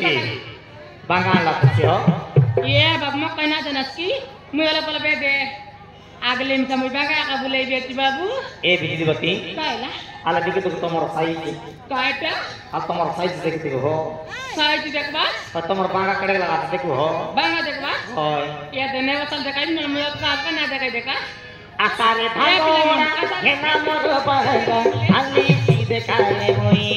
ki. Bangan lah sih. Iya, bab mau kena jenas ki. Mulai pola bede. Aglim samui baga kabulai beti babu. Biji bati. Kailah. Ala dikit tu tomor size. Kaita. Al tomor size dekti ho. Size dekba. Tomor banga kade laga dekhu ho. Banga dekba. Hoy. Ya dene wasal dekai mulai apa na dekai deka. Asare bhagora hena mor banga ali si dekale moi.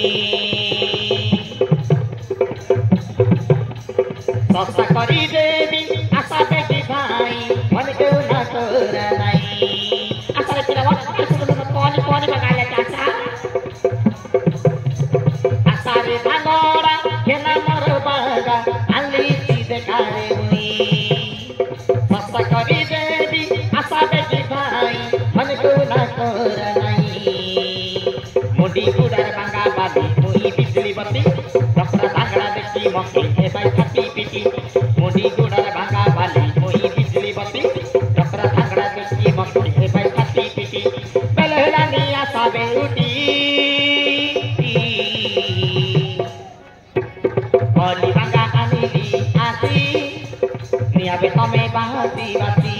Sasa kari devi asa dekhi bhai मन क्यों ना तोरा नहीं असर तेरा वक्त कौन बगाया चाचा असारे भागोड़ा केना मर बागा अली सीधे कारे हुई मस्ता करी देवी आशा बेटी भाई मन क्यों ना तोरा नहीं मुंडी गुड़र बांगा बाली मुई बिजली बत्ती डॉक्टर धागड़ा देखी मक्की हे भाई फटी पिटी मुंडी गुड़र बांगा बाली मुई बिजली बत्ती डॉक्टर धागड़ा देखी मक्की हे भाई फटी पिटी बेलहला निया साबे उठी ओली बांगा अनिली आसी निया बे तमे बासी बासी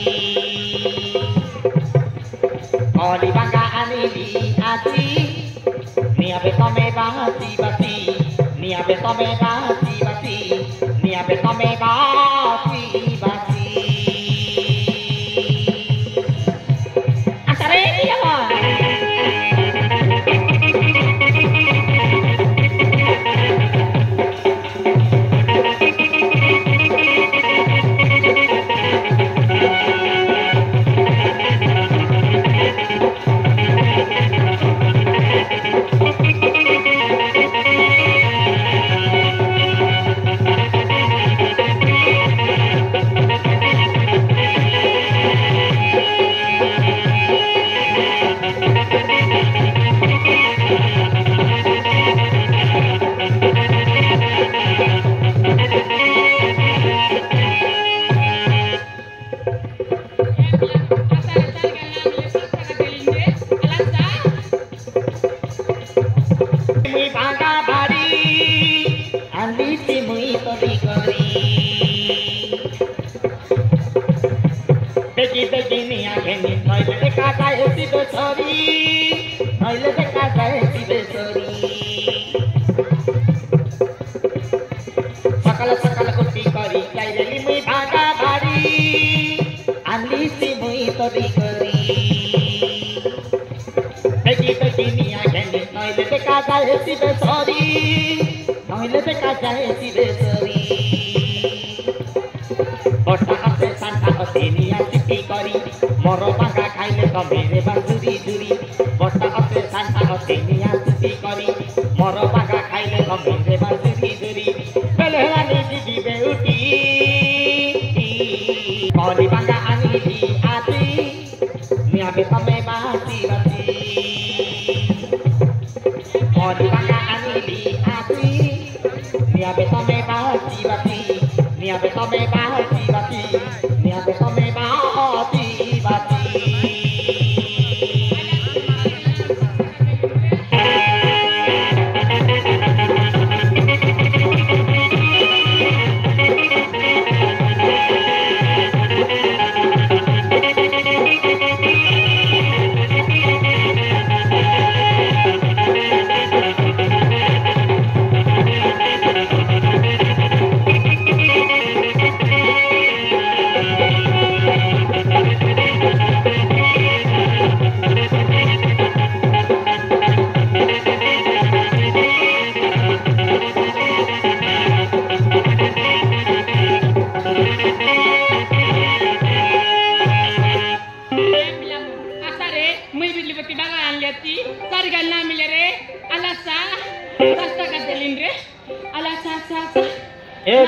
ओली बांगा अनिली आसी निया बे तमे बासी बासी निया बे तमे बासी बासी निया बे तमे बासी बासी asare dia mah सकल सकल कुटी करी कैरेली मुई भागा भारी आंली सी मुई तोरी करी बेगी बेगी निया घेनी नइले देखा जाए सिबे सरी नइले देखा जाए सिबे सरी ओटा आसे सांता असे निया चिट्टी करी मोरो भागा खाइले तमेरे बाजुरी जुरी ओटा आसे सांता असे निया चिट्टी करी मोरो भागा खाइले तमेरे बाजुरी जुरी बेलहला निजी बेउटी ओली बांगा अनिली आती निया बे तमे बासी बासी ओली बांगा अनिली आती निया बे तमे बासी बासी निया बे तमे बासी बासी निया बे तमे बासी बासी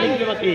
बिजली बत्ती